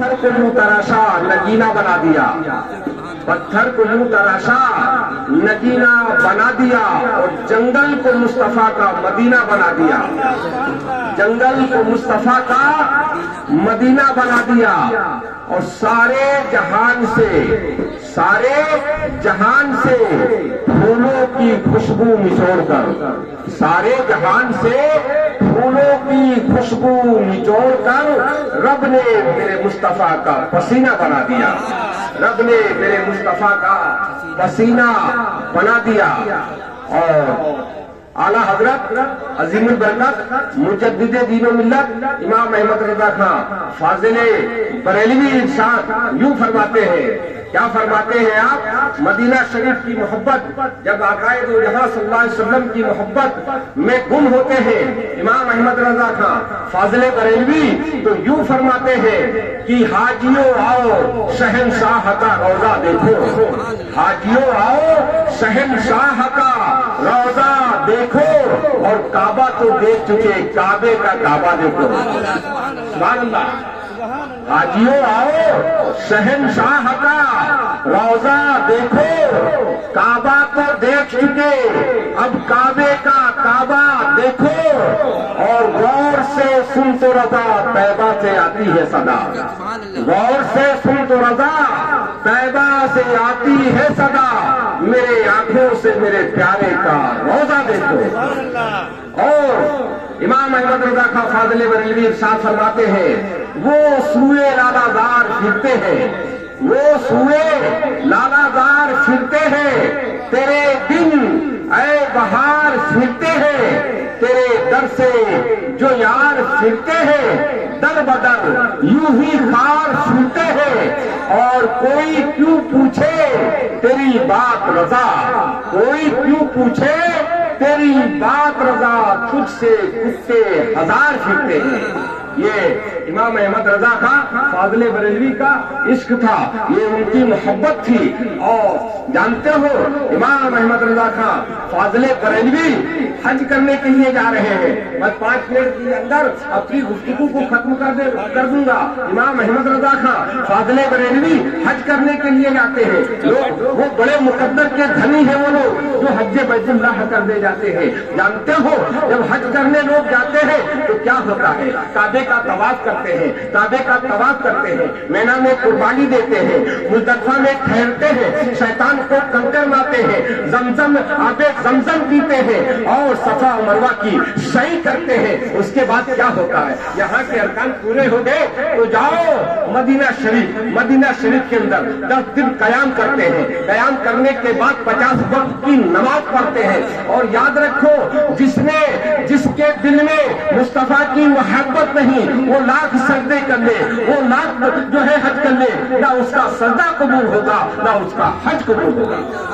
پتھر کو یوں تراشا نگینا بنا دیا، پتھر کو یوں تراشا نگینا بنا دیا، اور جنگل کو مصطفیٰ کا مدینہ بنا دیا، جنگل کو مصطفیٰ کا مدینہ بنا دیا، اور سارے جہان سے پھولوں کی خوشبو نچوڑ کر، سارے جہان سے پھولوں کی خوشبو نچوڑ کر رب نے میرے مصطفیٰ کا پسینہ بنا دیا، رب نے میرے مصطفیٰ کا پسینہ بنا دیا۔ اور اعلیٰ حضرت عظیم البرکت مجدد دین و ملت امام احمد رضا خان فاضل بریلوی ارشاد یوں فرماتے ہیں، کیا فرماتے ہیں آپ؟ مدینہ شریف کی محبت جب آقا دو جہاں صلی اللہ علیہ وسلم کی محبت میں گم ہوتے ہیں امام احمد رضا خان فاضل بریلوی تو یوں فرماتے ہیں کہ حاجیوں آؤ شہنشاہ کا روضہ دیکھو، حاجیوں آؤ شہنشاہ کا روضہ دیکھو، اور کعبہ تو دیکھ چکے، کعبے کا کعبہ دیکھو۔ سبحان اللہ۔ حاجیوں آؤ شہنشاہ کا روضہ دیکھو، کعبہ تو دیکھ چکے، اب کعبے کا کعبہ دیکھو، اور غور سے سن تو رضا طیبہ سے آتی ہے صدا، غور سے سن تو رضا طیبہ سے آتی ہے صدا، میرے آنکھوں سے میرے پیارے کا روضہ دیکھو۔ اور امام احمد رضا خان فاضل بریلوی ارشاد فرماتے ہیں، وہ سوئے لالا زار پھرتے ہیں، وہ سوئے لالا زار پھرتے ہیں، تیرے دن اے بہار پھرتے ہیں، تیرے در سے جو یار پھرتے ہیں، در بدر یوں ہی خار پھرتے ہیں، اور کوئی کیوں پوچھے تیری بات رضا، کوئی کیوں پوچھے تیری بات رضا، تجھ سے کتے ہزار پھرتے ہیں۔ یہ امام احمد رضا کا فاضل بریلوی کا عشق تھا، یہ ان کی محبت تھی۔ اور جانتے ہو امام احمد رضا خان فاضل بریلوی حج کرنے کے لیے جا رہے ہیں، میں 5 منٹ کے اندر اپنی گفتگو کو ختم کر دوں گا۔ امام احمد رضا خان فاضل بریلوی حج کرنے کے لیے جاتے ہیں، لوگ وہ بڑے مقدر کے دھنی ہیں، وہ لوگ جو حج بیت اللہ کر دے جاتے ہیں۔ جانتے ہو جب حج کرنے لوگ جاتے ہیں تو کیا ہوتا ہے؟ کعبے کا طواف کرتے ہیں، کعبے کا طواف کرتے ہیں، مینا میں قربانی دیتے ہیں، مزدلفہ میں ٹھہرتے ہیں، شیطان کو کنکر مارتے ہیں، زمزم آب زمزم پیتے ہیں، اور صفا و مروہ کی سعی کرتے ہیں۔ اس کے بعد کیا ہوتا ہے؟ یہاں کے ارکان پورے ہو گئے تو جاؤ مدینہ شریف، مدینہ شریف کے اندر 10 دن قیام کرتے ہیں، قیام کرنے کے بعد 50 وقت کی نماز پڑھتے ہیں۔ اور یاد رکھو جس کے دل میں مصطفیٰ کی محبت نہیں، وہ لاکھ سجدے کر لے، وہ لاکھ جو ہے حج کر لے، نہ اس کا سجدہ قبول ہوگا نہ اس کا حج قبول ہوگا۔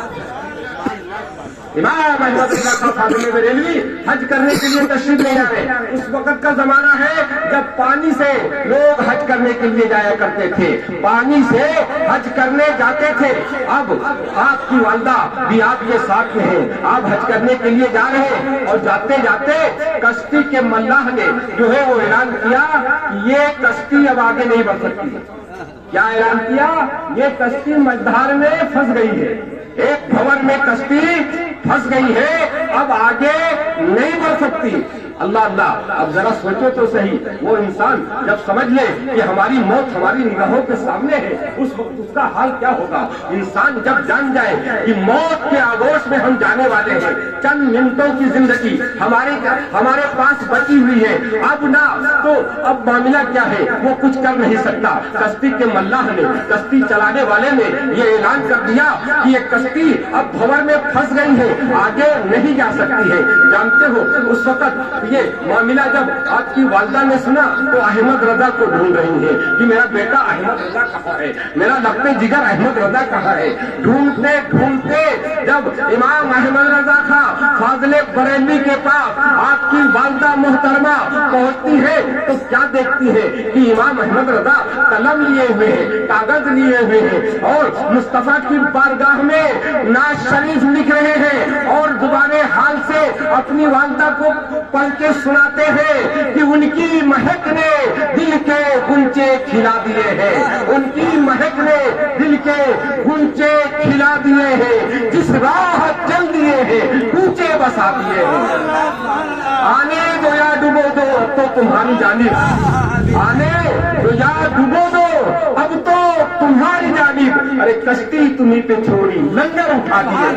امام احمد رضا خان فاضل بریلوی حج کرنے کے لیے تشریف لے جائے۔ اس وقت کا زمانہ ہے جب پانی سے لوگ حج کرنے کے لیے جایا کرتے تھے، پانی سے حج کرنے جاتے تھے۔ اب آپ کی والدہ بھی آپ کے ساتھ میں ہیں، آپ حج کرنے کے لیے جا رہے ہیں، اور جاتے جاتے کشتی کے ملاح نے جو ہے وہ اعلان کیا کہ یہ کشتی اب آگے نہیں بڑھ سکتی۔ کیا اعلان کیا؟ یہ کشتی مجدھار میں پھنس گئی ہے، ایک بھور میں کشتی پھنس گئی ہے، اب آگے نہیں بڑھ سکتی۔ اللہ اللہ، اب ذرا سوچو تو صحیح، وہ انسان جب سمجھ لے کہ ہماری موت ہماری نگاہوں کے سامنے ہے، اس وقت اس کا حال کیا ہوگا؟ انسان جب جان جائے کہ موت کے آغوش میں ہم جانے والے ہیں، چند منٹوں کی زندگی ہمارے پاس بچی ہوئی ہے، اب نہ تو اب معاملہ کیا ہے؟ وہ کچھ کر نہیں سکتا۔ کشتی کے ملاح نے، کشتی چلانے والے نے یہ اعلان کر دیا کہ یہ کشتی اب بھور میں پھنس گئی ہے، آگے نہیں جا سکتی ہے۔ جانتے ہو اس وقت یہ معاملہ جب آپ کی والدہ نے سنا تو احمد رضا کو ڈھونڈ رہی ہے کہ میرا بیٹا احمد رضا کہاں ہے، میرا لقب جگر احمد رضا کہاں ہے۔ ڈھونڈتے ڈھونڈتے جب امام احمد رضا خان فاضل بریلوی کے پاس آپ کی والدہ محترمہ پہنچتی ہے تو کیا دیکھتی ہے کہ امام احمد رضا قلم لیے ہوئے ہیں، کاغذ لیے ہوئے ہیں، اور مصطفیٰ کی بارگاہ میں نعت شریف لکھ رہے ہیں، اور زبان حال سے اپنی والدہ کو کے سناتے ہیں کہ ان کی مہک نے دل کے گنچے کھلا دیے ہیں، ان کی مہک نے دل کے گنچے کھلا دیے ہیں، جس راہ چل دیے ہیں کوچے بسا دیے ہیں۔ آنے دو یا ڈبو دو اب تو تمہاری جانب، آنے دو یا ڈبو دو اب تو تمہاری جانب، ارے کشتی تمہیں پہ چھوڑی لنگر اٹھا دیے۔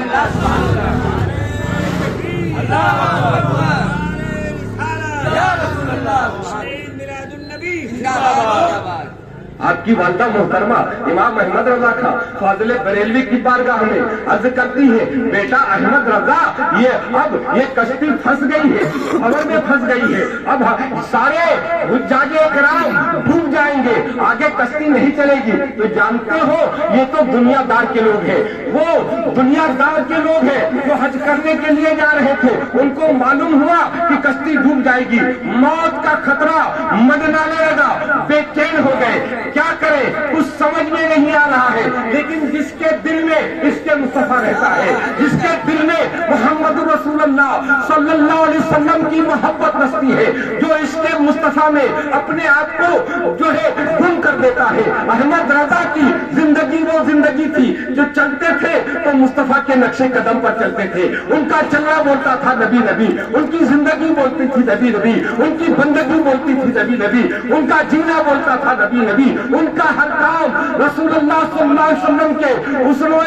آپ کی والدہ محترمہ امام احمد رضا خان فاضل بریلوی کی بارگاہ میں عرض کرتی ہے، بیٹا احمد رضا یہ کشتی پھنس گئی ہے، خبر میں پھنس گئی ہے، اب سارے حجاج کرام ڈوب جائیں گے، آگے کشتی نہیں چلے گی۔ تو جانتے ہو یہ تو دنیا دار کے لوگ ہیں، وہ دنیا دار کے لوگ ہیں جو حج کرنے کے لیے جا رہے تھے، ان کو معلوم ہوا کہ کشتی ڈوب جائے گی، موت کا خطرہ منڈلانے لگا، بے چین ہو گئے، کیا کرے کچھ سمجھ میں نہیں آ رہا ہے۔ لیکن جس کے دل میں اس کے مصطفیٰ رہتا ہے، جس کے دل میں محمد رسول اللہ صلی اللہ علیہ وسلم کی محبت بستی ہے، جو اس کے مصطفیٰ میں اپنے آپ کو جو ہے گم کر دیتا ہے۔ احمد رضا کی زندگی وہ زندگی تھی جو چلتے تھے تو مصطفیٰ کے نقشے قدم پر چلتے تھے، ان کا چلنا بولتا تھا نبی نبی، ان کی زندگی بولتی تھی نبی نبی، ان کی بندگی بولتی تھی نبی نبی، ان کا جینا بولتا تھا نبی نبی، ان کا ہر کام رسول اللہ صلی اللہ علیہ وسلم کے اصولوں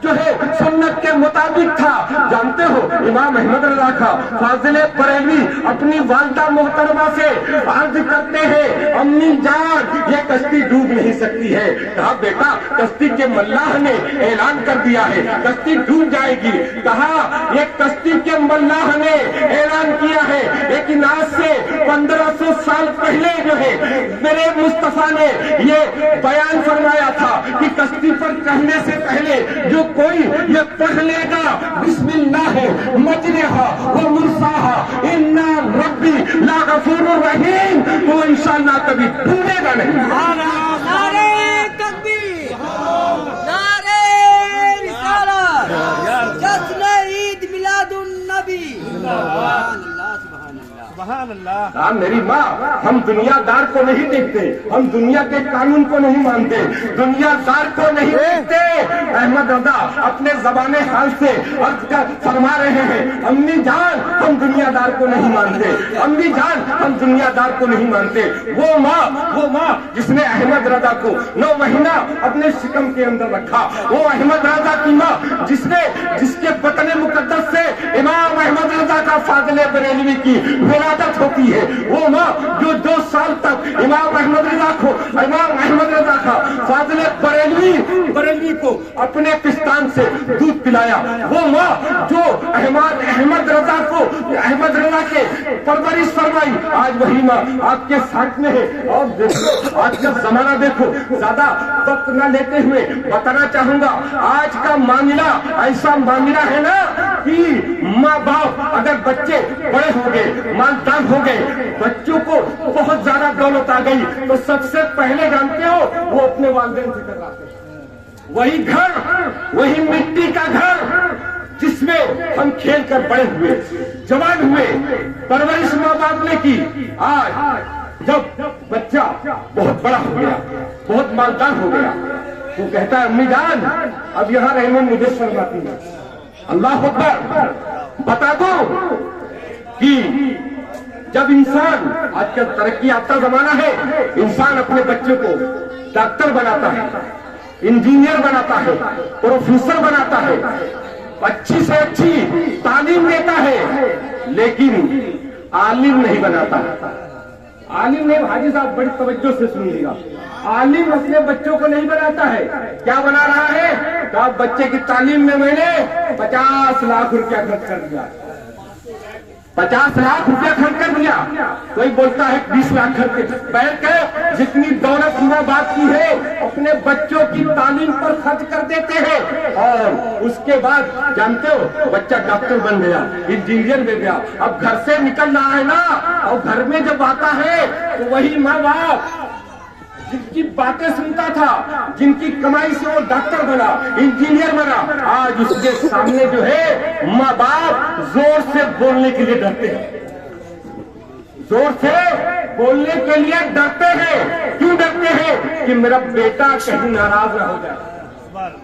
جو ہے سنت کے مطابق تھا۔ جانتے ہو امام احمد رضا خان فاضل بریلوی اپنی والدہ محترمہ سے عرض کرتے ہیں، امی جان یہ کشتی ڈوب نہیں سکتی ہے۔ کہا بیٹا کشتی کے ملاح نے اعلان کر دیا ہے کشتی ڈوب جائے گی۔ کہا یہ کشتی کے ملاح نے اعلان کیا ہے، لیکن آج سے 1500 سال پہلے جو ہے میرے مصطفیٰ نے یہ بیان فرمایا تھا کہ کشتی پر چڑھنے سے پہلے جو کوئی یہ پڑھ لے گا بسم اللہ مجرہا و مرساہا انا ربی لا غفور رحیم، تو انشاءاللہ کبھی ڈوبے گا نہیں۔ نعرہ تکبیر، نعرہ رسالت، جشن عید میلاد النبی، سبحان اللہ۔ میری ماں ہم دنیا دار کو نہیں دیکھتے، ہم دنیا کے قانون کو نہیں مانتے، دنیا دار کو نہیں دیکھتے۔ احمد رضا اپنے زبان حال سے فرما رہے ہیں، امی جان ہم دنیا دار کو نہیں مانتے، امی جان ہم دنیا دار کو نہیں مانتے۔ وہ ماں جس نے احمد رضا کو 9 مہینہ اپنے شکم کے اندر رکھا، وہ احمد رضا کی ماں جس کے بطن مقدس سے امام احمد رضا کا فاضل بریلوی کی ولادت ہوتی ہے، وہ ماں جو 2 سال تک امام احمد رضا کا فاضل بریلوی کو اپنے پستان سے دودھ پلایا، وہ ماں جو احمد رضا کے پرورش فرمائی، آج وہی ماں آپ کے ساتھ میں ہے۔ اور دیکھو آج کا زمانہ دیکھو، زیادہ وقت نہ لیتے ہوئے بتانا چاہوں گا، آج کا معاملہ ایسا معاملہ ہے نا کہ ماں باپ اگر بچے بڑے ہو گئے، مالدار ہو گئے، بچوں کو بہت زیادہ دولت آ گئی، تو سب سے پہلے جانتے ہو وہ اپنے والدین سے کراتے ہیں۔ وہی گھر، وہی مٹی کا گھر جس میں ہم کھیل کر بڑے ہوئے، جوان ہوئے، پرورش ماں باپ نے کی، آج جب بچہ بہت بڑا ہو گیا، بہت مالدار ہو گیا، تو کہتا ہے امی جان اب یہاں رہنے مجھے شرم آتی ہے۔ اللہ اکبر، بتا دو کہ جب انسان، آج کل ترقی یافتہ زمانہ ہے، انسان اپنے بچوں کو ڈاکٹر بناتا ہے، انجینئر بناتا ہے، پروفیسر بناتا ہے، اچھی سے اچھی تعلیم دیتا ہے، لیکن عالم نہیں بناتا۔ عالم نہیں، حاجی صاحب بڑی توجہ سے سنیے گا، عالم اپنے بچوں کو نہیں بناتا ہے، کیا بنا رہا ہے؟ کہ بچے کی تعلیم میں نے 50 لاکھ روپیہ خرچ کر دیا، 50 لاکھ روپیہ خرچ کر دیا، کوئی بولتا ہے 20 لاکھ خرچ، بیٹھ کے جتنی دولت ماں باپ کی ہے اپنے بچوں کی تعلیم پر خرچ کر دیتے ہیں، اور اس کے بعد جانتے ہو بچہ ڈاکٹر بن گیا، انجینئر بن گیا، اب گھر سے نکل رہا ہے نا، اور گھر میں جب آتا ہے تو وہی ماں باپ جن کی باتیں سنتا تھا، جن کی کمائی سے وہ ڈاکٹر بنا، انجینئر بنا، آج اس کے سامنے جو ہے ماں باپ زور سے بولنے کے لیے ڈرتے ہیں۔ زور سے بولنے کے لیے ڈرتے ہیں. کیوں ڈرتے ہیں؟ کہ میرا بیٹا کہیں ناراض نہ ہو جائے،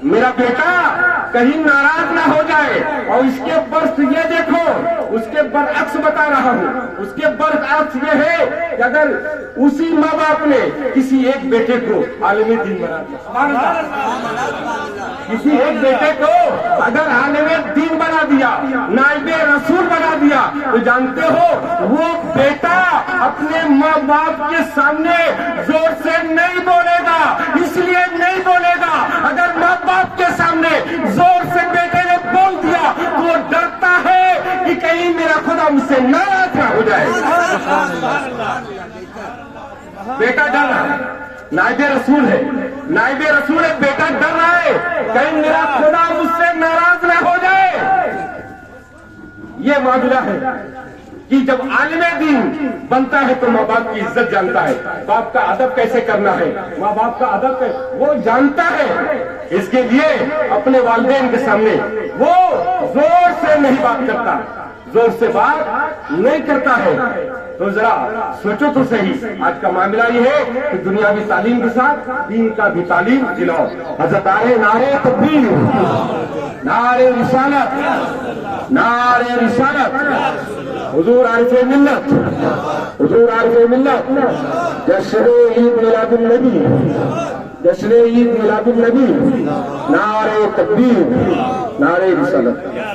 میرا بیٹا کہیں ناراض نہ ہو جائے. اور اس کے برعکس یہ دیکھو، اس کے برعکس بتا رہا ہوں، اس کے برعکس یہ ہے کہ اگر اسی ماں باپ نے کسی ایک بیٹے کو عالم دین بنا دیا، کسی ایک بیٹے کو اگر عالم دین بنا دیا، نائب رسول بنا دیا، تو جانتے ہو وہ بیٹا اپنے ماں باپ کے سامنے زور سے نہیں بولے گا. اس لیے نہیں بولے گا، اگر ماں باپ کے سامنے زور سے بیٹے نے بول دیا تو وہ ڈرتا ہے کہ کہیں میرا خدا مجھ سے ناراض نہ ہو جائے. بیٹا ڈر رہا ہے، نائب رسول ہے، نائب رسول ہے، بیٹا ڈر رہا ہے کہیں میرا خدا مجھ سے ناراض نہ ہو جائے. یہ معاملہ ہے کہ جب عالم دین بنتا ہے تو ماں باپ کی عزت جانتا ہے، باپ کا ادب کیسے کرنا ہے، ماں باپ کا ادب وہ جانتا ہے. اس کے لیے اپنے والدین کے سامنے وہ زور سے نہیں بات کرتا، زور سے بات نہیں کرتا ہے. تو ذرا سوچو تو صحیح، آج کا معاملہ یہ ہے کہ دنیاوی تعلیم کے ساتھ دین کا بھی تعلیم دلاؤ. حضرت نعرے تکبیر، نعرے رسالت، نعرے رسالت. حضور عارف ملت، حضور عارف ملت. جشن عید میلاد النبی، جشن عید میلاد النبی. نعرے تکبیر، نعرے رسالت.